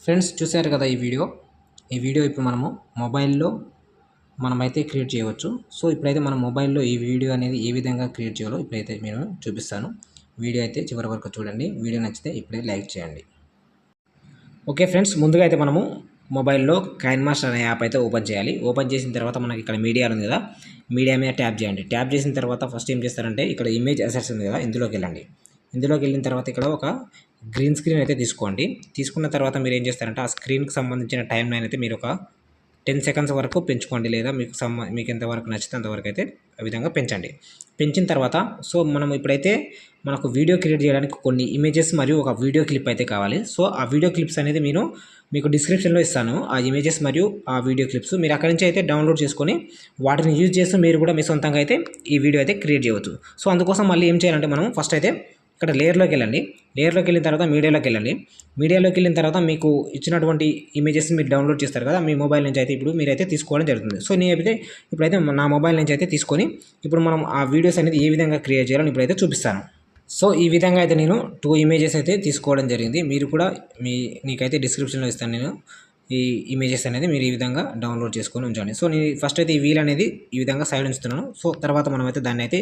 Friends చూశారు కదా ఈ వీడియో ఇప్పుడు మనము మొబైల్లో మనమైతే క్రియేట్ చేయవచ్చు. సో ఇప్పుడైతే మన మొబైల్లో ఈ వీడియో అనేది ఏ విధంగా క్రియేట్ చేయాలో ఇప్పుడైతే నేను చూపిస్తాను. వీడియో అయితే చివరి వరకు చూడండి. వీడియో నచ్చితే ఇప్పుడే లైక్ చేయండి. ఓకే ఫ్రెండ్స్, ముందుగా అయితే మనము మొబైల్లో కైన్ మాస్టర్ అనే యాప్ అయితే ఓపెన్ చేయాలి. ఓపెన్ చేసిన తర్వాత మనకి ఇక్కడ మీడియా ఉంది కదా, మీడియా మీద ట్యాప్ చేయండి. ట్యాప్ చేసిన తర్వాత ఫస్ట్ ఏం చేస్తారంటే ఇక్కడ ఇమేజ్ అసెట్స్ ఉంది కదా, ఇందులోకి వెళ్ళండి. ఇందులోకి వెళ్ళిన తర్వాత ఇక్కడ ఒక గ్రీన్ స్క్రీన్ అయితే తీసుకోండి. తీసుకున్న తర్వాత మీరు ఏం చేస్తారంటే ఆ స్క్రీన్కి సంబంధించిన టైం లైన్ అయితే మీరు ఒక 10 సెకండ్స్ వరకు పెంచుకోండి, లేదా మీకు ఎంతవరకు నచ్చితే అంతవరకు అయితే ఆ విధంగా పెంచండి. పెంచిన తర్వాత సో మనం ఇప్పుడైతే మనకు వీడియో క్రియేట్ చేయడానికి కొన్ని ఇమేజెస్ మరియు ఒక వీడియో క్లిప్ అయితే కావాలి. సో ఆ వీడియో క్లిప్స్ అనేది మీకు డిస్క్రిప్షన్లో ఇస్తాను. ఆ ఇమేజెస్ మరియు ఆ వీడియో క్లిప్స్ మీరు అక్కడి నుంచి అయితే డౌన్లోడ్ చేసుకొని వాటిని యూజ్ చేస్తూ మీరు కూడా మీ సొంతంగా అయితే ఈ వీడియో అయితే క్రియేట్ చేయవచ్చు. సో అందుకోసం మళ్ళీ ఏం చేయాలంటే మనం ఫస్ట్ అయితే ఇక్కడ లేయర్లోకి వెళ్ళండి. లేయర్లోకి వెళ్ళిన తర్వాత మీడియాలోకి వెళ్ళండి. మీడియాలోకి వెళ్ళిన తర్వాత మీకు ఇచ్చినటువంటి ఇమేజెస్ మీరు డౌన్లోడ్ చేస్తారు కదా, మీ మొబైల్ నుంచి అయితే ఇప్పుడు మీరైతే తీసుకోవడం జరుగుతుంది. సో ఇప్పుడైతే నా మొబైల్ నుంచి అయితే తీసుకొని ఇప్పుడు మనం ఆ వీడియోస్ అనేది ఏ విధంగా క్రియేట్ చేయాలని ఇప్పుడైతే చూపిస్తాను. సో ఈ విధంగా అయితే నేను 2 ఇమేజెస్ అయితే తీసుకోవడం జరిగింది. మీరు కూడా నీకైతే డిస్క్రిప్షన్లో ఇస్తాను నేను ఈ ఇమేజెస్ అనేది మీరు ఈ విధంగా డౌన్లోడ్ చేసుకొని ఉంచండి. సో నేను ఫస్ట్ అయితే ఈ వీల్ అనేది ఈ విధంగా సైడ్ ఉంచుతున్నాను. సో తర్వాత మనం అయితే దాన్ని అయితే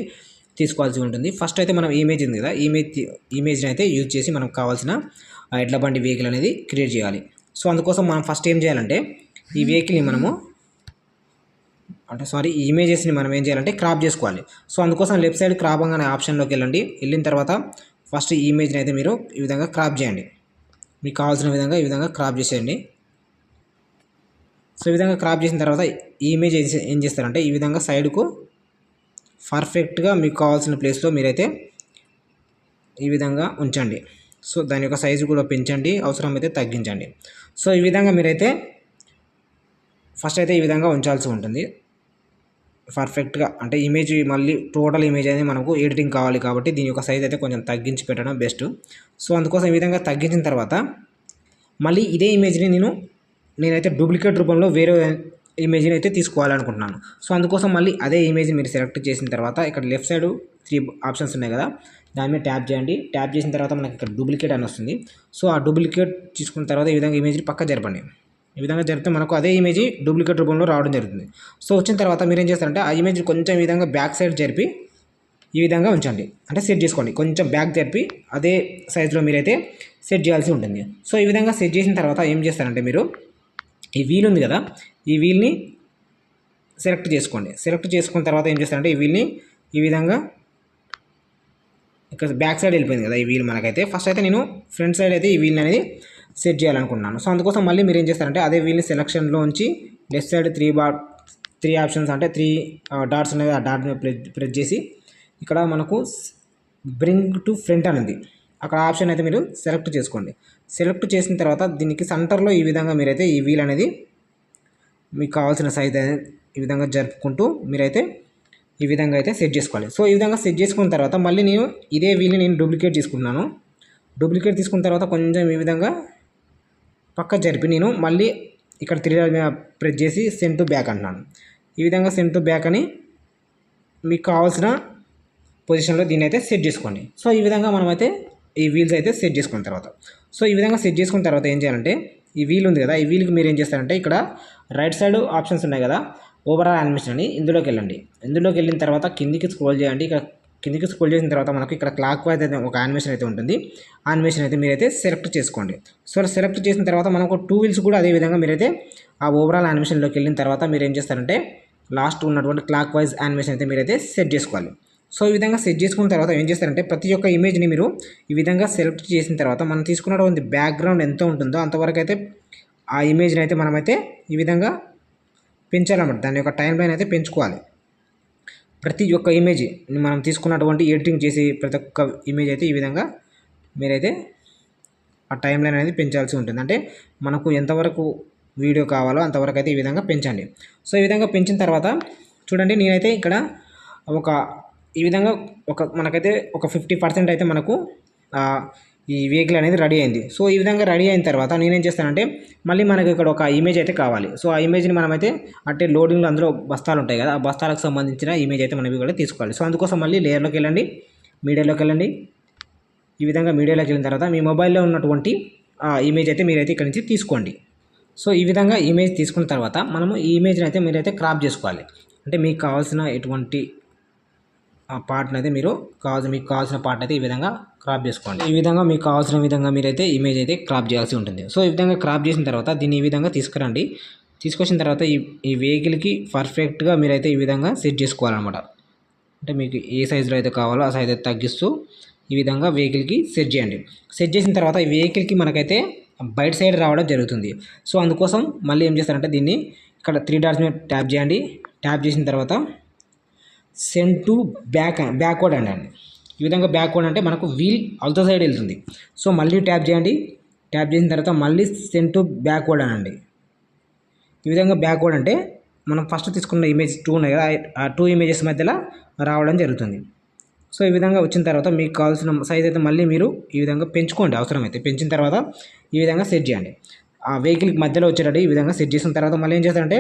తీసుకోవాల్సి ఉంటుంది. ఫస్ట్ అయితే మనం ఇమేజ్ ఉంది కదా, ఇమేజ్ని అయితే యూజ్ చేసి మనకు కావాల్సిన ఎడ్ల బండి వెహికల్ అనేది క్రియేట్ చేయాలి. సో అందుకోసం మనం ఫస్ట్ ఏం చేయాలంటే ఈ వెహికల్ని ఈ ఇమేజెస్ని మనం ఏం చేయాలంటే క్రాప్ చేసుకోవాలి. సో అందుకోసం లెఫ్ట్ సైడ్ క్రాపింగ్ అనే ఆప్షన్లోకి వెళ్ళండి. వెళ్ళిన తర్వాత ఫస్ట్ ఈ ఇమేజ్ని అయితే మీరు ఈ విధంగా క్రాప్ చేయండి. మీకు కావాల్సిన విధంగా ఈ విధంగా క్రాప్ చేసేయండి. సో ఈ విధంగా క్రాప్ చేసిన తర్వాత ఈ ఇమేజ్ ఏం చేస్తారంటే ఈ విధంగా సైడ్కు పర్ఫెక్ట్గా మీకు కావాల్సిన ప్లేస్లో మీరైతే ఈ విధంగా ఉంచండి. సో దాని యొక్క సైజు కూడా పెంచండి, అవసరమైతే తగ్గించండి. సో ఈ విధంగా మీరైతే ఫస్ట్ అయితే ఈ విధంగా ఉంచాల్సి ఉంటుంది పర్ఫెక్ట్గా. అంటే ఇమేజ్ మళ్ళీ టోటల్ ఇమేజ్ అనేది మనకు ఎడిటింగ్ కావాలి కాబట్టి దీని యొక్క సైజ్ అయితే కొంచెం తగ్గించి పెట్టడం బెస్ట్. సో అందుకోసం ఈ విధంగా తగ్గించిన తర్వాత మళ్ళీ ఇదే ఇమేజ్ని నేనైతే డూప్లికేట్ రూపంలో వేరే ఇమేజ్ని అయితే తీసుకోవాలనుకుంటున్నాను. సో అందుకోసం మళ్ళీ అదే ఇమేజ్ని మీరు సెలెక్ట్ చేసిన తర్వాత ఇక్కడ లెఫ్ట్ సైడ్ 3 ఆప్షన్స్ ఉన్నాయి కదా, దాని మీద ట్యాప్ చేయండి. ట్యాప్ చేసిన తర్వాత మనకి ఇక్కడ డూప్లికేట్ అని వస్తుంది. సో ఆ డూప్లికేట్ తీసుకున్న తర్వాత ఈ విధంగా ఇమేజ్ని పక్క జరపండి. ఈ విధంగా జరిపితే మనకు అదే ఇమేజ్ డూప్లికేట్ రూపంలో రావడం జరుగుతుంది. సో వచ్చిన తర్వాత మీరు ఏం చేస్తారంటే ఆ ఇమేజ్ కొంచెం ఈ విధంగా బ్యాక్ సైడ్ జరిపి ఈ విధంగా ఉంచండి. అంటే సెట్ చేసుకోండి, కొంచెం బ్యాక్ జరిపి అదే సైజులో మీరైతే సెట్ చేయాల్సి ఉంటుంది. సో ఈ విధంగా సెట్ చేసిన తర్వాత ఏం చేస్తారంటే మీరు ఈ వీల్ ఉంది కదా, ఈ వీల్ని సెలెక్ట్ చేసుకోండి. సెలెక్ట్ చేసుకున్న తర్వాత ఏం చేస్తారంటే ఈ వీల్ని ఈ విధంగా ఇక్కడ బ్యాక్ సైడ్ వెళ్ళిపోయింది కదా ఈ వీల్ మనకైతే. ఫస్ట్ అయితే నేను ఫ్రంట్ సైడ్ అయితే ఈ వీల్ని అనేది సెట్ చేయాలనుకుంటున్నాను. సో అందుకోసం మళ్ళీ మీరు ఏం చేస్తారంటే అదే వీల్ని సెలక్షన్లో ఉంచి లెఫ్ట్ సైడ్ 3 ఆప్షన్స్ అంటే 3 డాట్స్ ఉన్నాయి, ఆ డాట్ ప్రెస్ చేసి ఇక్కడ మనకు బ్రింగ్ టు ఫ్రంట్ అని ఉంది, అక్కడ ఆప్షన్ అయితే మీరు సెలెక్ట్ చేసుకోండి. సెలెక్ట్ చేసిన తర్వాత దీనికి సెంటర్లో ఈ విధంగా మీరైతే ఈ వీల్ అనేది మీకు కావాల్సిన సైజ్ అనేది ఈ విధంగా జరుపుకుంటూ మీరైతే ఈ విధంగా అయితే సెట్ చేసుకోవాలి. సో ఈ విధంగా సెట్ చేసుకున్న తర్వాత మళ్ళీ ఇదే వీల్ని నేను డూప్లికేట్ తీసుకున్నాను. డూప్లికేట్ తీసుకున్న తర్వాత కొంచెం ఈ విధంగా పక్క జరిపి నేను మళ్ళీ ఇక్కడ 3 ప్రెస్ చేసి సెండ్ టు బ్యాక్ అంటున్నాను. ఈ విధంగా సెండ్ టు బ్యాక్ అని మీకు కావాల్సిన పొజిషన్లో దీన్ని అయితే సెట్ చేసుకోండి. సో ఈ విధంగా మనమైతే ఈ వీల్స్ అయితే సెట్ చేసుకున్న తర్వాత ఈ విధంగా సెట్ చేసుకున్న తర్వాత ఏం చేయాలంటే ఈ వీల్ ఉంది కదా, ఈ వీల్కి మీరు ఏం చేస్తారంటే ఇక్కడ రైట్ సైడ్ ఆప్షన్స్ ఉన్నాయి కదా, ఓవరాల్ యానిమేషన్ అని, ఇందులోకి వెళ్ళండి. ఇందులోకి వెళ్ళిన తర్వాత కిందికి స్క్రోల్ చేయండి. ఇక్కడ కిందికి స్క్రోల్ చేసిన తర్వాత మనకు ఇక్కడ క్లాక్ వైజ్ అయితే ఒక యానిమేషన్ అయితే ఉంటుంది. ఆ యానిమేషన్ అయితే మీరైతే సెలెక్ట్ చేసుకోండి. సో సెలెక్ట్ చేసిన తర్వాత మనకు 2 వీల్స్ కూడా అదే విధంగా మీరైతే ఆ ఓవరాల్ యానిమేషన్లోకి వెళ్ళిన తర్వాత మీరు ఏం చేస్తారంటే లాస్ట్ ఉన్నటువంటి క్లాక్ వైజ్ యానిమేషన్ అయితే మీరైతే సెట్ చేసుకోవాలి. సో ఈ విధంగా సెట్ చేసుకున్న తర్వాత ఏం చేస్తారంటే ప్రతి ఒక్క ఇమేజ్ని మీరు ఈ విధంగా సెలెక్ట్ చేసిన తర్వాత మనం తీసుకున్నటువంటి బ్యాక్గ్రౌండ్ ఎంత ఉంటుందో అంతవరకు అయితే ఆ ఇమేజ్ని అయితే మనమైతే ఈ విధంగా పెంచాలన్నమాట. దాని యొక్క టైం లైన్ అయితే పెంచుకోవాలి. ప్రతి ఒక్క ఇమేజ్ మనం తీసుకున్నటువంటి ఎడిటింగ్ చేసి ప్రతి ఒక్క ఇమేజ్ అయితే ఈ విధంగా మీరైతే ఆ టైం లైన్ అనేది పెంచాల్సి ఉంటుంది. అంటే మనకు ఎంతవరకు వీడియో కావాలో అంతవరకు అయితే ఈ విధంగా పెంచండి. సో ఈ విధంగా పెంచిన తర్వాత చూడండి, నేనైతే ఇక్కడ ఈ విధంగా మనకైతే ఒక 50% అయితే మనకు ఈ వెహికల్ అనేది రెడీ అయింది. సో ఈ విధంగా రెడీ అయిన తర్వాత నేనేం చేస్తానంటే మళ్ళీ మనకి ఇక్కడ ఒక ఇమేజ్ అయితే కావాలి. సో ఆ ఇమేజ్ని మనమైతే అంటే లోడింగ్లో అందులో బస్తాలు ఉంటాయి కదా, ఆ బస్తాలకు సంబంధించిన ఇమేజ్ అయితే మనం కూడా తీసుకోవాలి. సో అందుకోసం మళ్ళీ లేయర్లోకి వెళ్ళండి, మీడియాలోకి వెళ్ళండి. ఈ విధంగా మీడియాలోకి వెళ్ళిన తర్వాత మీ మొబైల్లో ఉన్నటువంటి ఇమేజ్ అయితే మీరైతే ఇక్కడ నుంచి తీసుకోండి. సో ఈ విధంగా ఇమేజ్ తీసుకున్న తర్వాత మనము ఈ ఇమేజ్ని అయితే మీరైతే క్రాప్ చేసుకోవాలి. అంటే మీకు కావాల్సిన ఎటువంటి పార్ట్ని అయితే మీకు కావాల్సిన పార్ట్ అయితే ఈ విధంగా క్రాప్ చేసుకోండి. ఈ విధంగా మీకు కావాల్సిన విధంగా మీరైతే ఇమేజ్ అయితే క్రాప్ చేయాల్సి ఉంటుంది. సో ఈ విధంగా క్రాప్ చేసిన తర్వాత దీన్ని ఈ విధంగా తీసుకురండి. తీసుకొచ్చిన తర్వాత ఈ వెహికల్కి పర్ఫెక్ట్గా మీరైతే ఈ విధంగా సెట్ చేసుకోవాలన్నమాట. అంటే మీకు ఏ సైజులో అయితే కావాలో ఆ సైజ్ అయితే తగ్గిస్తూ ఈ విధంగా వెహికల్కి సెట్ చేయండి. సెట్ చేసిన తర్వాత ఈ వెహికల్కి మనకైతే బయట సైడ్ రావడం జరుగుతుంది. సో అందుకోసం మళ్ళీ ఏం చేస్తారంటే దీన్ని ఇక్కడ 3 డాట్స్ మీద ట్యాప్ చేయండి. ట్యాప్ చేసిన తర్వాత సెండ్ టు బ్యాక్వర్డ్ అండి. ఈ విధంగా బ్యాక్వర్డ్ అంటే మనకు వీల్ అవతల సైడ్ వెళ్తుంది. సో మళ్ళీ ట్యాప్ చేయండి. ట్యాప్ చేసిన తర్వాత మళ్ళీ సెండ్ టు బ్యాక్వర్డ్ అనండి. ఈ విధంగా బ్యాక్వర్డ్ అంటే మనం ఫస్ట్ తీసుకున్న ఇమేజ్ 2 ఉన్నాయి కదా, ఆ 2 ఇమేజెస్ మధ్యలో రావడం జరుగుతుంది. సో ఈ విధంగా వచ్చిన తర్వాత మీకు కావాల్సిన సైజ్ అయితే మళ్ళీ మీరు ఈ విధంగా పెంచుకోండి. అవసరమైతే పెంచిన తర్వాత ఈ విధంగా సెట్ చేయండి. ఆ వెహికల్కి మధ్యలో వచ్చేటట్టు ఈ విధంగా సెట్ చేసిన తర్వాత మళ్ళీ ఏం చేస్తారంటే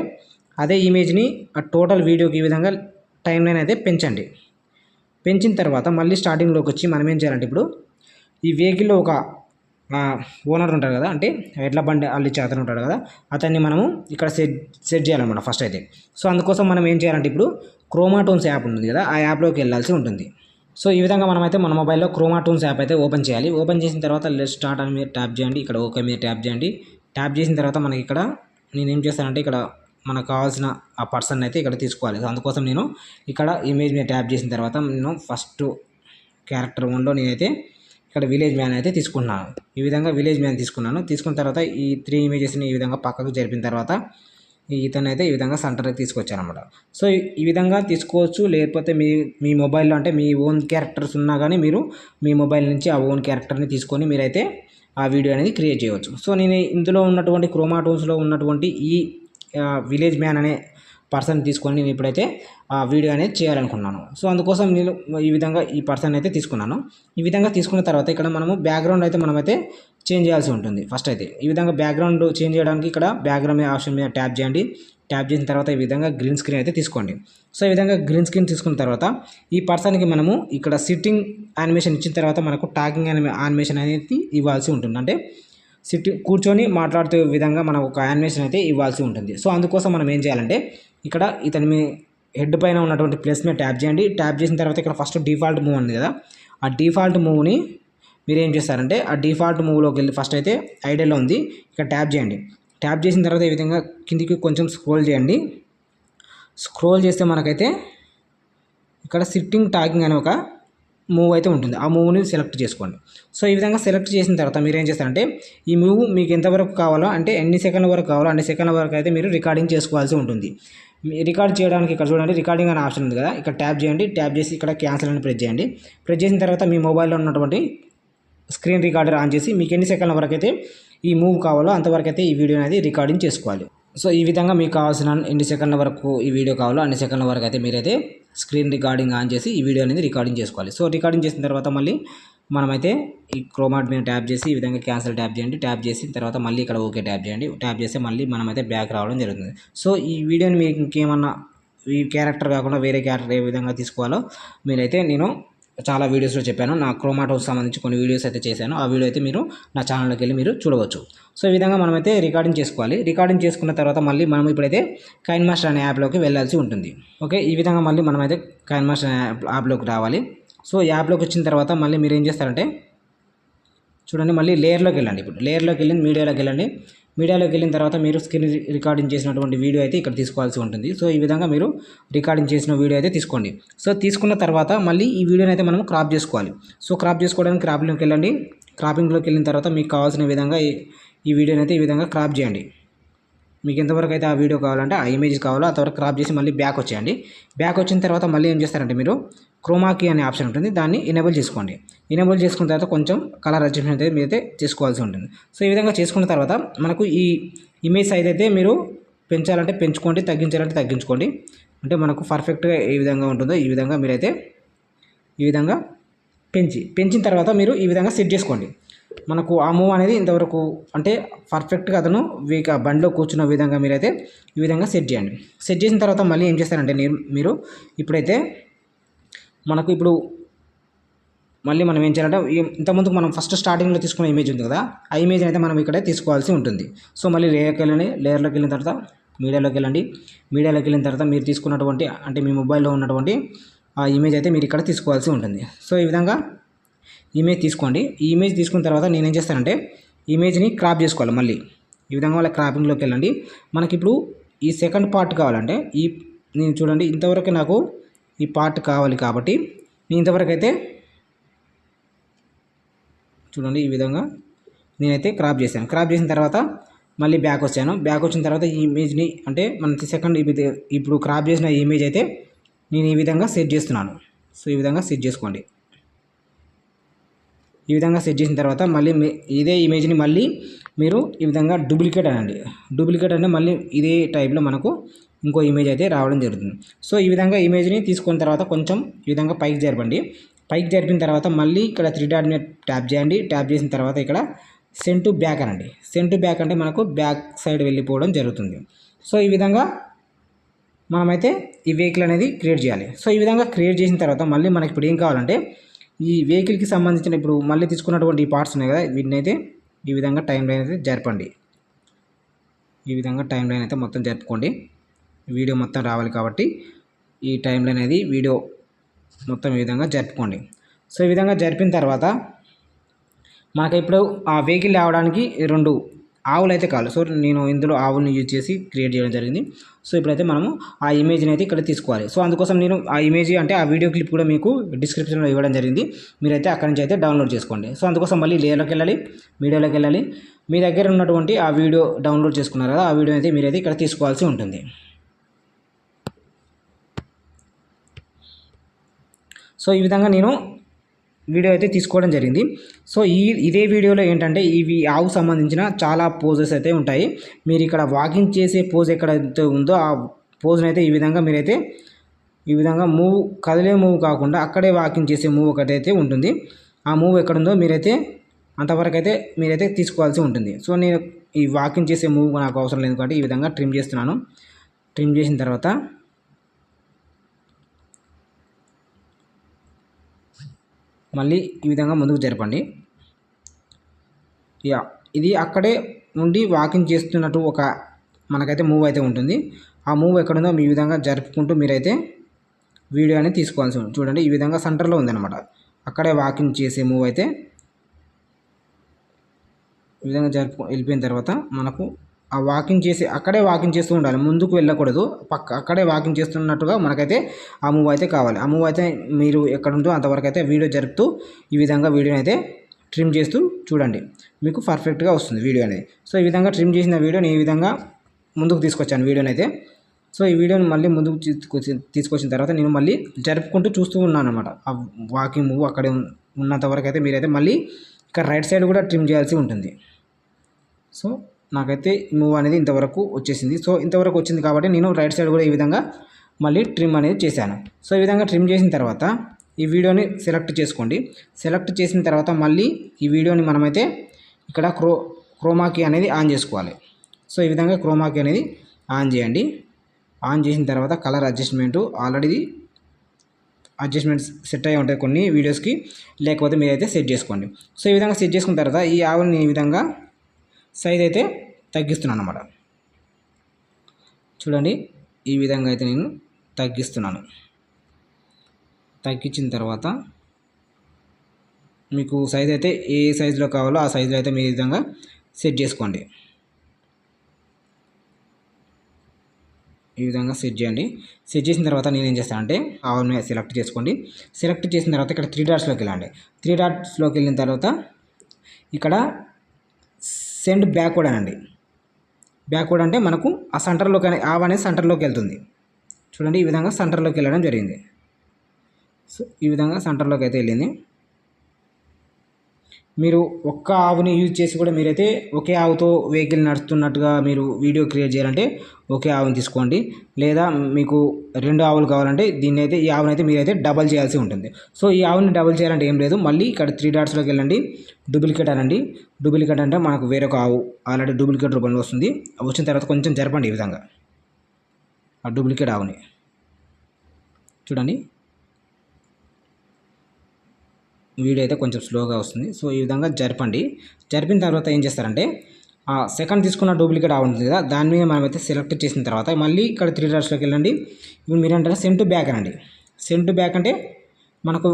అదే ఇమేజ్ని ఆ టోటల్ వీడియోకి ఈ విధంగా టైం లైన్ అయితే పెంచండి. పెంచిన తర్వాత మళ్ళీ స్టార్టింగ్లోకి వచ్చి మనం ఏం చేయాలంటే ఇప్పుడు ఈ వెహికల్లో ఒక ఓనర్ ఉంటారు కదా, అంటే ఎడ్ల బండి అల్లిచ్చే అతను ఉంటాడు కదా, అతన్ని మనము ఇక్కడ సెట్ చేయాలన్నమాట ఫస్ట్ అయితే. సో అందుకోసం మనం ఏం చేయాలంటే ఇప్పుడు క్రోమాటోన్స్ యాప్ ఉంటుంది కదా, ఆ యాప్లోకి వెళ్ళాల్సి ఉంటుంది. సో ఈ విధంగా మనమైతే మన మొబైల్లో క్రోమాటోన్స్ యాప్ అయితే ఓపెన్ చేయాలి. ఓపెన్ చేసిన తర్వాత లెట్ స్టార్ట్ అని మీరు ట్యాప్ చేయండి. ఇక్కడ ఓకే మీద ట్యాప్ చేయండి. ట్యాప్ చేసిన తర్వాత మనకి ఇక్కడ నేను ఏం చేస్తానంటే ఇక్కడ మనకు కావాల్సిన ఆ పర్సన్ అయితే ఇక్కడ తీసుకోవాలి. సో అందుకోసం నేను ఇక్కడ ఇమేజ్ మీద ట్యాప్ చేసిన తర్వాత నేను ఫస్ట్ క్యారెక్టర్ 1లో నేనైతే ఇక్కడ విలేజ్ మ్యాన్ అయితే తీసుకున్నాను. ఈ విధంగా విలేజ్ మ్యాన్ తీసుకున్నాను. తీసుకున్న తర్వాత ఈ 3 ఇమేజెస్ని ఈ విధంగా పక్కకు జరిపిన తర్వాత ఇతను అయితే ఈ విధంగా సెంటర్కి తీసుకొచ్చాను అనమాట. సో ఈ విధంగా తీసుకోవచ్చు. లేకపోతే మీ మొబైల్లో అంటే మీ ఓన్ క్యారెక్టర్స్ ఉన్నా కానీ మీరు మీ మొబైల్ నుంచి ఆ ఓన్ క్యారెక్టర్ని తీసుకొని మీరైతే ఆ వీడియో అనేది క్రియేట్ చేయవచ్చు. సో నేను ఇందులో ఉన్నటువంటి క్రోమాటోన్స్లో ఉన్నటువంటి ఈ విలేజ్ మ్యాన్ అనే పర్సన్ తీసుకొని నేను ఇప్పుడైతే ఆ వీడియో అనేది చేయాలనుకున్నాను. సో అందుకోసం నేను ఈ విధంగా ఈ పర్సన్ అయితే తీసుకున్నాను. ఈ విధంగా తీసుకున్న తర్వాత ఇక్కడ మనము బ్యాక్గ్రౌండ్ అయితే మనమైతే చేంజ్ చేయాల్సి ఉంటుంది. ఫస్ట్ అయితే ఈ విధంగా బ్యాక్గ్రౌండ్ చేంజ్ చేయడానికి ఇక్కడ బ్యాక్గ్రౌండ్ ఆప్షన్ మీద ట్యాప్ చేయండి. ట్యాప్ చేసిన తర్వాత ఈ విధంగా గ్రీన్ స్క్రీన్ అయితే తీసుకోండి. సో ఈ విధంగా గ్రీన్ స్క్రీన్ తీసుకున్న తర్వాత ఈ పర్సన్కి మనము ఇక్కడ సిట్టింగ్ యానిమేషన్ ఇచ్చిన తర్వాత మనకు టాకింగ్ యానిమేషన్ అనేది ఇవ్వాల్సి ఉంటుంది. అంటే కూర్చొని మాట్లాడుతూ విధంగా మనం ఒక యానిమేషన్ అయితే ఇవ్వాల్సి ఉంటుంది. సో అందుకోసం మనం ఏం చేయాలంటే ఇక్కడ ఇతని మీ హెడ్ పైన ఉన్నటువంటి ప్లస్ మీద ట్యాప్ చేయండి. ట్యాప్ చేసిన తర్వాత ఇక్కడ ఫస్ట్ డిఫాల్ట్ మూవ్ ఉంది కదా, ఆ డిఫాల్ట్ మూవ్ని మీరు ఏం చేస్తారంటే ఆ డిఫాల్ట్ మూవ్లోకి వెళ్ళి ఫస్ట్ అయితే ఐడియాలో ఉంది ఇక్కడ ట్యాప్ చేయండి. ట్యాప్ చేసిన తర్వాత ఈ విధంగా కిందికి కొంచెం స్క్రోల్ చేయండి. స్క్రోల్ చేస్తే మనకైతే ఇక్కడ సిట్టింగ్ టాకింగ్ అనే ఒక మూవ్ అయితే ఉంటుంది. ఆ మూవ్ని సెలెక్ట్ చేసుకోండి. సో ఈ విధంగా సెలెక్ట్ చేసిన తర్వాత మీరు ఏం చేస్తారంటే ఈ మూవ్ మీకు ఎంతవరకు కావాలో అంటే ఎన్ని సెకండ్ల వరకు కావాలో అన్ని సెకండ్ల వరకు అయితే మీరు రికార్డింగ్ చేసుకోవాల్సి ఉంటుంది. రికార్డ్ చేయడానికి ఇక్కడ చూడండి రికార్డింగ్ అనే ఆప్షన్ ఉంది కదా, ఇక్కడ ట్యాప్ చేయండి. ట్యాప్ చేసి ఇక్కడ క్యాన్సిల్ అని ప్రెస్ చేయండి. ప్రెస్ చేసిన తర్వాత మీ మొబైల్లో ఉన్నటువంటి స్క్రీన్ రికార్డర్ ఆన్ చేసి మీకు ఎన్ని సెకండ్ల వరకు అయితే ఈ మూవ్ కావాలో అంతవరకు అయితే ఈ వీడియో అనేది రికార్డింగ్ చేసుకోవాలి. సో ఈ విధంగా మీకు కావాల్సిన ఎన్ని సెకండ్ల వరకు ఈ వీడియో కావాలో అన్ని సెకండ్ల వరకు అయితే మీరైతే స్క్రీన్ రికార్డింగ్ ఆన్ చేసి ఈ వీడియో అనేది రికార్డింగ్ చేసుకోవాలి. సో రికార్డింగ్ చేసిన తర్వాత మళ్ళీ మనమైతే ఈ క్రోమాట్ మీద ట్యాప్ చేసి ఈ విధంగా క్యాన్సిల్ ట్యాప్ చేయండి. ట్యాప్ చేసిన తర్వాత మళ్ళీ ఇక్కడ ఓకే ట్యాప్ చేయండి. ట్యాప్ చేస్తే మళ్ళీ మనమైతే బ్యాక్ రావడం జరుగుతుంది. సో ఈ వీడియోని మీకు ఇంకేమన్నా ఈ క్యారెక్టర్ కాకుండా వేరే క్యారెక్టర్ ఏ విధంగా తీసుకోవాలో మీరైతే నేను చాలా వీడియోస్లో చెప్పాను. నా క్రోమాటోకి సంబంధించి కొన్ని వీడియోస్ అయితే చేశాను. ఆ వీడియో అయితే మీరు నా ఛానల్లోకి వెళ్ళి మీరు చూడవచ్చు. సో ఈ విధంగా మనమైతే రికార్డింగ్ చేసుకోవాలి. రికార్డింగ్ చేసుకున్న తర్వాత మళ్ళీ మనం ఇప్పుడైతే కైన్ మాస్టర్ అనే యాప్లోకి వెళ్ళాల్సి ఉంటుంది. ఓకే, ఈ విధంగా మళ్ళీ మనమైతే కైన్ మాస్టర్ అనే యాప్లోకి రావాలి. సో యాప్లోకి వచ్చిన తర్వాత మళ్ళీ మీరు ఏం చేస్తారంటే చూడండి మళ్ళీ లేయర్లోకి వెళ్ళండి. ఇప్పుడు లేయర్లోకి వెళ్ళి మీడియాలోకి వెళ్ళండి. మీడియాలోకి వెళ్ళిన తర్వాత మీరు స్క్రీన్ రికార్డింగ్ చేసినటువంటి వీడియో అయితే ఇక్కడ తీసుకోవాల్సి ఉంటుంది. సో ఈ విధంగా మీరు రికార్డింగ్ చేసిన వీడియో అయితే తీసుకోండి. సో తీసుకున్న తర్వాత మళ్ళీ ఈ వీడియోని అయితే మనం క్రాప్ చేసుకోవాలి. సో క్రాప్ చేసుకోవడానికి క్రాపింగ్లోకి వెళ్ళండి. క్రాపింగ్లోకి వెళ్ళిన తర్వాత మీకు కావాల్సిన విధంగా ఈ వీడియోని అయితే ఈ విధంగా క్రాప్ చేయండి. మీకు ఎంతవరకు అయితే ఆ వీడియో కావాలంటే ఆ ఇమేజ్ కావాలో అంతవరకు క్రాప్ చేసి మళ్ళీ బ్యాక్ వచ్చేయండి. బ్యాక్ వచ్చిన తర్వాత మళ్ళీ ఏం చేస్తారంటే మీరు క్రోమాకీ అనే ఆప్షన్ ఉంటుంది, దాన్ని ఎనేబుల్ చేసుకోండి. ఎనేబుల్ చేసుకున్న తర్వాత కొంచెం కలర్ అడ్జస్ట్మెంట్ అయితే మీరైతే చేసుకోవాల్సి ఉంటుంది. సో ఈ విధంగా చేసుకున్న తర్వాత మనకు ఈ ఇమేజ్ సైజ్ అయితే మీరు పెంచాలంటే పెంచుకోండి, తగ్గించాలంటే తగ్గించుకోండి. అంటే మనకు పర్ఫెక్ట్గా ఏ విధంగా ఉంటుందో ఈ విధంగా మీరైతే ఈ విధంగా పెంచిన తర్వాత మీరు ఈ విధంగా సెట్ చేసుకోండి. మనకు ఆ మూవ్ అనేది ఇంతవరకు అంటే పర్ఫెక్ట్గా అతను బండిలో కూర్చున్న విధంగా మీరైతే ఈ విధంగా సెట్ చేయండి. సెట్ చేసిన తర్వాత మళ్ళీ ఏం చేస్తారంటే మీరు ఇప్పుడైతే మనకు ఇప్పుడు మళ్ళీ మనం ఏం చేయాలంటే ఇంతకుముందుకు మనం ఫస్ట్ స్టార్టింగ్లో తీసుకున్న ఇమేజ్ ఉంది కదా, ఆ ఇమేజ్ అయితే మనం ఇక్కడే తీసుకోవాల్సి ఉంటుంది. సో మళ్ళీ లేయర్కి వెళ్ళండి, లేయర్లోకి వెళ్ళిన తర్వాత మీడియాలోకి వెళ్ళండి. మీడియాలోకి వెళ్ళిన తర్వాత మీరు తీసుకున్నటువంటి అంటే మీ మొబైల్లో ఉన్నటువంటి ఆ ఇమేజ్ అయితే మీరు ఇక్కడ తీసుకోవాల్సి ఉంటుంది. సో ఈ విధంగా ఇమేజ్ తీసుకోండి. ఈ ఇమేజ్ తీసుకున్న తర్వాత నేను ఏం చేస్తానంటే ఇమేజ్ని క్రాప్ చేసుకోవాలి. మళ్ళీ ఈ విధంగా వాళ్ళ క్రాపింగ్లోకి వెళ్ళండి. మనకి ఇప్పుడు ఈ సెకండ్ పార్ట్ కావాలంటే నేను చూడండి ఇంతవరకు నాకు ఈ పార్ట్ కావాలి కాబట్టి నేను ఇంతవరకు అయితే చూడండి ఈ విధంగా నేనైతే క్రాప్ చేశాను. క్రాప్ చేసిన తర్వాత మళ్ళీ బ్యాక్ వచ్చాను. బ్యాక్ వచ్చిన తర్వాత ఈ ఇమేజ్ని అంటే మన సెకండ్ ఇప్పుడు క్రాప్ చేసిన ఇమేజ్ అయితే నేను ఈ విధంగా సెట్ చేస్తున్నాను. సో ఈ విధంగా సెట్ చేసుకోండి. ఈ విధంగా సెట్ చేసిన తర్వాత మళ్ళీ ఇదే ఇమేజ్ని మళ్ళీ మీరు ఈ విధంగా డూప్లికేట్ అనండి. డూప్లికేట్ అంటే మళ్ళీ ఇదే టైప్లో మనకు ఇంకో ఇమేజ్ అయితే రావడం జరుగుతుంది. సో ఈ విధంగా ఇమేజ్ని తీసుకున్న తర్వాత కొంచెం ఈ విధంగా పైకి జరపండి. పైకి జరిపిన తర్వాత మళ్ళీ ఇక్కడ 3 డాట్ మీద ట్యాప్ చేయండి. ట్యాప్ చేసిన తర్వాత ఇక్కడ సెండ్ టు బ్యాక్ అనండి. సెండ్ టు బ్యాక్ అంటే మనకు బ్యాక్ సైడ్ వెళ్ళిపోవడం జరుగుతుంది. సో ఈ విధంగా మనమైతే ఈ వెహికల్ అనేది క్రియేట్ చేయాలి. సో ఈ విధంగా క్రియేట్ చేసిన తర్వాత మళ్ళీ మనకి ఇప్పుడు ఏం కావాలంటే ఈ వెహికల్కి సంబంధించిన ఇప్పుడు మళ్ళీ తీసుకున్నటువంటి ఈ పార్ట్స్ ఉన్నాయి కదా, వీటిని అయితే ఈ విధంగా టైం లైన్ అయితే జరపండి. ఈ విధంగా టైం లైన్ అయితే మొత్తం జరుపుకోండి. వీడియో మొత్తం రావాలి కాబట్టి ఈ టైం లైన్ అనేది వీడియో మొత్తం ఈ విధంగా జరుపుకోండి. సో ఈ విధంగా జరిపిన తర్వాత మనకి ఇప్పుడు ఆ వెహికల్ రావడానికి 2 ఆవులు అయితే కావాలి. సో నేను ఇందులో ఆవులను యూజ్ చేసి క్రియేట్ చేయడం జరిగింది. సో ఇప్పుడైతే మనము ఆ ఇమేజ్ని అయితే ఇక్కడ తీసుకోవాలి. సో అందుకోసం నేను ఆ ఇమేజ్ అంటే ఆ వీడియో క్లిప్ కూడా మీకు డిస్క్రిప్షన్లో ఇవ్వడం జరిగింది. మీరైతే అక్కడి నుంచి అయితే డౌన్లోడ్ చేసుకోండి. సో అందుకోసం మళ్ళీ లేయర్లోకి వెళ్ళాలి, మీడియాలోకి వెళ్ళాలి. మీ దగ్గర ఉన్నటువంటి ఆ వీడియో డౌన్లోడ్ చేసుకున్నారు కదా, ఆ వీడియో అయితే మీరైతే ఇక్కడ తీసుకోవాల్సి ఉంటుంది. సో ఈ విధంగా నేను వీడియో అయితే తీసుకోవడం జరిగింది. సో ఇదే వీడియోలో ఏంటంటే ఇవి ఆవుకు సంబంధించిన చాలా పోజెస్ అయితే ఉంటాయి. మీరు ఇక్కడ వాకింగ్ చేసే పోజ్ ఎక్కడైతే ఉందో ఆ పోజ్ని అయితే ఈ విధంగా మీరైతే ఈ విధంగా కదిలే మూవ్ కాకుండా అక్కడే వాకింగ్ చేసే మూవ్ ఒకటైతే ఉంటుంది. ఆ మూవ్ ఎక్కడుందో మీరైతే అంతవరకు అయితే మీరైతే తీసుకోవాల్సి ఉంటుంది. సో నేను ఈ వాకింగ్ చేసే మూవ్ నాకు అవసరం లేదు కాబట్టి ఈ విధంగా ట్రిమ్ చేస్తున్నాను. ట్రిమ్ చేసిన తర్వాత మళ్ళీ ఈ విధంగా ముందుకు జరపండి. ఇది అక్కడే నుండి వాకింగ్ చేస్తున్నట్టు ఒక మనకైతే మూవ్ అయితే ఉంటుంది. ఆ మూవ్ ఎక్కడుందో ఈ విధంగా జరుపుకుంటూ మీరైతే వీడియో అనేది తీసుకోవాల్సి ఉంటుంది. చూడండి ఈ విధంగా సెంటర్లో ఉందన్నమాట. అక్కడే వాకింగ్ చేసే మూవ్ అయితే ఈ విధంగా వెళ్ళిపోయిన తర్వాత మనకు ఆ అక్కడే వాకింగ్ చేస్తూ ఉండాలి, ముందుకు వెళ్ళకూడదు. అక్కడే వాకింగ్ చేస్తున్నట్టుగా మనకైతే ఆ మూవ్ అయితే కావాలి. ఆ మూవ్ అయితే మీరు ఎక్కడుందో అంతవరకు అయితే వీడియో జరుపుతూ ఈ విధంగా వీడియోని అయితే ట్రిమ్ చేస్తూ చూడండి, మీకు పర్ఫెక్ట్గా వస్తుంది వీడియో అనేది. సో ఈ విధంగా ట్రిమ్ చేసిన వీడియోని ఈ విధంగా ముందుకు తీసుకొచ్చాను వీడియోని అయితే. సో ఈ వీడియోని మళ్ళీ ముందుకు తీసుకొచ్చిన తర్వాత నేను మళ్ళీ జరుపుకుంటూ చూస్తూ ఉన్నాను అనమాట. ఆ వాకింగ్ మూవ్ అక్కడే ఉన్నంతవరకు అయితే మీరైతే మళ్ళీ ఇక్కడ రైట్ సైడ్ కూడా ట్రిమ్ చేయాల్సి ఉంటుంది. సో నాకైతే మూవ్ అనేది ఇంతవరకు వచ్చేసింది. సో ఇంతవరకు వచ్చింది కాబట్టి నేను రైట్ సైడ్ కూడా ఈ విధంగా మళ్ళీ ట్రిమ్ అనేది చేశాను. సో ఈ విధంగా ట్రిమ్ చేసిన తర్వాత ఈ వీడియోని సెలెక్ట్ చేసుకోండి. సెలెక్ట్ చేసిన తర్వాత మళ్ళీ ఈ వీడియోని మనమైతే ఇక్కడ క్రోమాకీ అనేది ఆన్ చేసుకోవాలి. సో ఈ విధంగా క్రోమాకీ అనేది ఆన్ చేయండి. ఆన్ చేసిన తర్వాత కలర్ ఆల్రెడీ అడ్జస్ట్మెంట్స్ సెట్ అయ్యి ఉంటాయి కొన్ని వీడియోస్కి, లేకపోతే మీరైతే సెట్ చేసుకోండి. సో ఈ విధంగా సెట్ చేసుకున్న తర్వాత ఈ ఆవుని ఈ విధంగా సైజ్ అయితే తగ్గిస్తున్నాను అన్నమాట. చూడండి ఈ విధంగా అయితే నేను తగ్గిస్తున్నాను. తగ్గించిన తర్వాత మీకు సైజ్ అయితే ఏ సైజులో కావాలో ఆ సైజులో అయితే మీరు ఈ విధంగా సెట్ చేసుకోండి. ఈ విధంగా సెట్ చేయండి. సెట్ చేసిన తర్వాత నేను ఏం చేస్తానంటే ఆవుని సెలెక్ట్ చేసుకోండి. సెలెక్ట్ చేసిన తర్వాత ఇక్కడ 3 డాట్స్లోకి వెళ్ళండి. 3 డాట్స్లోకి వెళ్ళిన తర్వాత ఇక్కడ సెండ్ బ్యాక్వర్డ్ అనండి. బ్యాక్వర్డ్ అంటే మనకు ఆ సెంటర్లోకి ఆవు అనేది సెంటర్లోకి వెళ్తుంది. చూడండి ఈ విధంగా సెంటర్లోకి వెళ్ళడం జరిగింది. సో ఈ విధంగా సెంటర్లోకి అయితే వెళ్ళింది. మీరు ఒక్క ఆవుని యూజ్ చేసి కూడా మీరైతే ఒకే ఆవుతో వెహికల్ నడుస్తున్నట్టుగా మీరు వీడియో క్రియేట్ చేయాలంటే ఒకే ఆవుని తీసుకోండి. లేదా మీకు 2 ఆవులు కావాలంటే ఈ ఆవుని అయితే మీరైతే డబల్ చేయాల్సి ఉంటుంది. సో ఈ ఆవుని డబల్ చేయాలంటే ఏం లేదు, మళ్ళీ ఇక్కడ 3 డాట్స్లోకి వెళ్ళండి, డూప్లికేట్ అనండి. డూప్లికేట్ అంటే మనకు వేరొక ఆవు ఆల్రెడీ డూప్లికేట్ రూపంలో వస్తుంది. వచ్చిన తర్వాత కొంచెం జరపండి ఈ విధంగా ఆ డూప్లికేట్ ఆవుని. చూడండి వీడియో అయితే కొంచెం స్లోగా వస్తుంది. సో ఈ విధంగా జరపండి. జరిపిన తర్వాత ఏం చేస్తారంటే సెకండ్ తీసుకున్న డూప్లికేట్ ఉంటుంది కదా, దాని మీద మనమైతే సెలెక్ట్ చేసిన తర్వాత మళ్ళీ ఇక్కడ 3 డాట్స్లోకి వెళ్ళండి. ఇప్పుడు మీరేంటారు సెండ్ టు బ్యాక్ అనండి. సెండ్ టు బ్యాక్ అంటే మనకు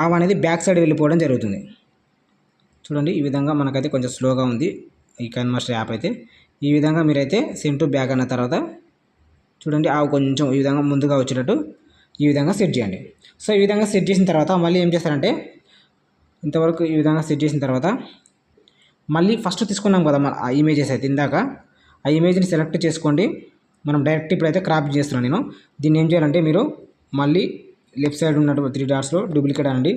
ఆవ అనేది బ్యాక్ సైడ్ వెళ్ళిపోవడం జరుగుతుంది. చూడండి ఈ విధంగా మనకైతే కొంచెం స్లోగా ఉంది ఈ కైన్మాస్టర్ యాప్ అయితే. ఈ విధంగా మీరైతే సెండ్ టు బ్యాక్ అన్న తర్వాత చూడండి ఆవు కొంచెం ఈ విధంగా ముందుగా వచ్చేటట్టు ఈ విధంగా సెట్ చేయండి. సో ఈ విధంగా సెట్ చేసిన తర్వాత మళ్ళీ ఏం చేస్తారంటే ఇంతవరకు ఈ విధంగా సెట్ చేసిన తర్వాత మళ్ళీ ఫస్ట్ తీసుకున్నాం కదా మన ఆ ఇమేజెస్ అయితే ఇందాక, ఆ ఇమేజ్ని సెలెక్ట్ చేసుకోండి. మనం డైరెక్ట్ ఇప్పుడైతే క్రాప్ చేస్తున్నాను నేను. దీన్ని ఏం చేయాలంటే మీరు మళ్ళీ లెఫ్ట్ సైడ్ ఉన్నటువంటి 3 డాట్స్లో డూప్లికేట్ అనండి.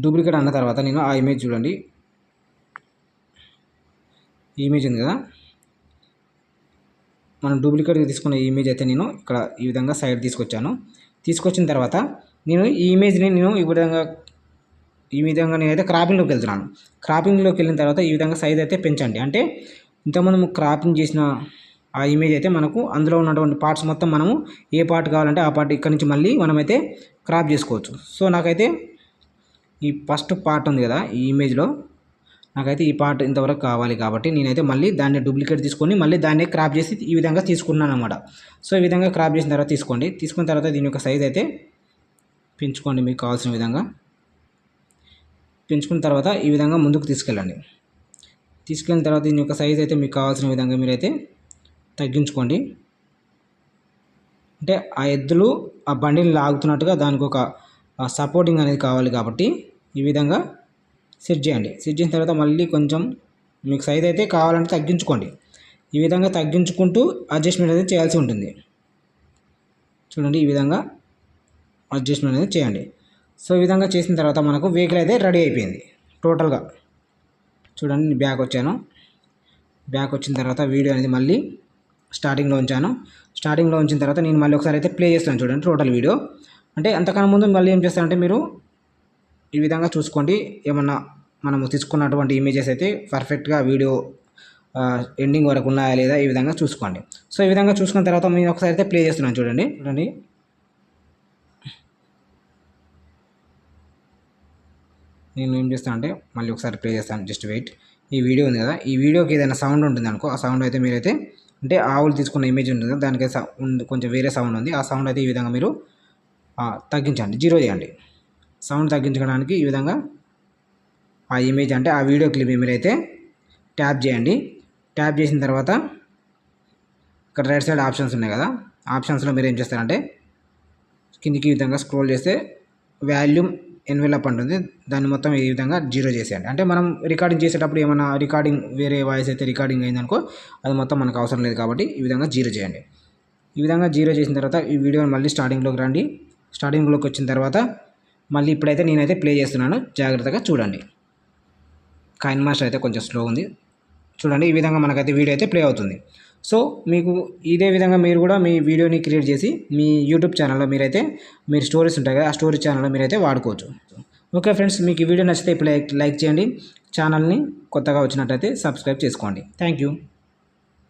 డూప్లికేట్ అన్న తర్వాత నేను ఆ ఇమేజ్ చూడండి, ఈ ఇమేజ్ ఉంది కదా, మనం డూప్లికేట్ తీసుకున్న ఈ ఇమేజ్ అయితే నేను ఇక్కడ ఈ విధంగా సైడ్ తీసుకొచ్చాను. తీసుకొచ్చిన తర్వాత నేను ఈ ఇమేజ్ని నేను ఈ విధంగా నేనైతే క్రాపింగ్లోకి వెళ్తున్నాను. క్రాపింగ్లోకి వెళ్ళిన తర్వాత ఈ విధంగా సైజ్ అయితే పెంచండి. అంటే ఇంతకుముందు క్రాపింగ్ చేసిన ఆ ఇమేజ్ అయితే మనకు అందులో ఉన్నటువంటి పార్ట్స్ మొత్తం మనము ఏ పార్ట్ కావాలంటే ఆ పార్ట్ ఇక్కడ నుంచి మళ్ళీ మనమైతే క్రాప్ చేసుకోవచ్చు. సో నాకైతే ఈ ఫస్ట్ పార్ట్ ఉంది కదా ఈ ఇమేజ్లో, నాకైతే ఈ పార్ట్ ఇంతవరకు కావాలి కాబట్టి నేనైతే మళ్ళీ దాన్ని డూప్లికేట్ తీసుకొని మళ్ళీ దాన్ని క్రాప్ చేసి ఈ విధంగా తీసుకున్నాను అనమాట. సో ఈ విధంగా క్రాప్ చేసిన తర్వాత తీసుకోండి. తీసుకున్న తర్వాత దీని యొక్క సైజ్ అయితే పెంచుకోండి మీకు కావాల్సిన విధంగా. పెంచుకున్న తర్వాత ఈ విధంగా ముందుకు తీసుకెళ్ళండి. తీసుకెళ్ళిన తర్వాత దీని యొక్క సైజ్ అయితే మీకు కావాల్సిన విధంగా మీరైతే తగ్గించుకోండి. అంటే ఆ ఎద్దులు ఆ బండిని లాగుతున్నట్టుగా దానికి ఒక సపోర్టింగ్ అనేది కావాలి కాబట్టి ఈ విధంగా సెట్ చేయండి. సెట్ చేసిన తర్వాత మళ్ళీ కొంచెం మీకు సైజ్ అయితే కావాలంటే తగ్గించుకోండి. ఈ విధంగా తగ్గించుకుంటూ అడ్జస్ట్మెంట్ అనేది చేయాల్సి ఉంటుంది. చూడండి ఈ విధంగా అడ్జస్ట్మెంట్ అనేది చేయండి. సో ఈ విధంగా చేసిన తర్వాత మనకు వెహికల్ అయితే రెడీ అయిపోయింది టోటల్గా. చూడండి నేను బ్యాక్ వచ్చాను. బ్యాక్ వచ్చిన తర్వాత వీడియో అనేది మళ్ళీ స్టార్టింగ్లో ఉంచాను. స్టార్టింగ్లో ఉంచిన తర్వాత నేను మళ్ళీ ఒకసారి అయితే ప్లే చేస్తాను. చూడండి టోటల్ వీడియో. అంటే అంతకన్నా ముందు మళ్ళీ ఏం చేస్తానంటే మీరు ఈ విధంగా చూసుకోండి, ఏమన్నా మనము తీసుకున్నటువంటి ఇమేజెస్ అయితే పర్ఫెక్ట్గా వీడియో ఎండింగ్ వరకు ఉన్నాయా లేదా ఈ విధంగా చూసుకోండి. సో ఈ విధంగా చూసుకున్న తర్వాత నేను ఒకసారి అయితే ప్లే చేస్తున్నాను. చూడండి నేను ఏం చేస్తాను అంటే మళ్ళీ ఒకసారి ప్లే చేస్తాను. Just wait. ఈ వీడియో ఉంది కదా, ఈ వీడియోకి ఏదైనా సౌండ్ ఉంటుంది అనుకో, ఆ సౌండ్ అయితే మీరైతే అంటే ఆవులు తీసుకున్న ఇమేజ్ ఉంటుంది కదా, దానికి కొంచెం వేరే సౌండ్ ఉంది. ఆ సౌండ్ అయితే ఈ విధంగా మీరు తగ్గించండి, 0 చేయండి. సౌండ్ తగ్గించడానికి ఈ విధంగా ఆ ఇమేజ్ అంటే ఆ వీడియో క్లిప్ మీరైతే ట్యాప్ చేయండి. ట్యాప్ చేసిన తర్వాత ఇక్కడ రైట్ సైడ్ ఆప్షన్స్ ఉన్నాయి కదా, ఆప్షన్స్లో మీరు ఏం చేస్తారంటే కిందికి ఈ విధంగా స్క్రోల్ చేస్తే వాల్యూమ్ ఎన్వెలప్ ఉంటుంది, దాన్ని మొత్తం ఈ విధంగా 0 చేసేయండి. అంటే మనం రికార్డింగ్ చేసేటప్పుడు ఏమైనా రికార్డింగ్ వేరే వాయిస్ అయితే రికార్డింగ్ అయిందనుకో అది మొత్తం మనకు అవసరం లేదు కాబట్టి ఈ విధంగా 0 చేయండి. ఈ విధంగా 0 చేసిన తర్వాత ఈ వీడియోని మళ్ళీ స్టార్టింగ్లోకి రండి. స్టార్టింగ్లోకి వచ్చిన తర్వాత మళ్ళీ ఇప్పుడైతే నేనైతే ప్లే చేస్తున్నాను, జాగ్రత్తగా చూడండి. కైన్మాస్టర్ అయితే కొంచెం స్లో ఉంది. చూడండి ఈ విధంగా మనకైతే వీడియో అయితే ప్లే అవుతుంది. సో మీకు ఇదే విధంగా మీరు కూడా మీ వీడియోని క్రియేట్ చేసి మీ యూట్యూబ్ ఛానల్లో మీరైతే మీరు స్టోరీస్ ఉంటాయి కదా, ఆ స్టోరీ ఛానల్లో మీరైతే వాడుకోవచ్చు. ఓకే ఫ్రెండ్స్, మీకు ఈ వీడియో నచ్చితే ఇప్పుడు లైక్ చేయండి. ఛానల్ని కొత్తగా వచ్చినట్టయితే సబ్స్క్రైబ్ చేసుకోండి. Thank you.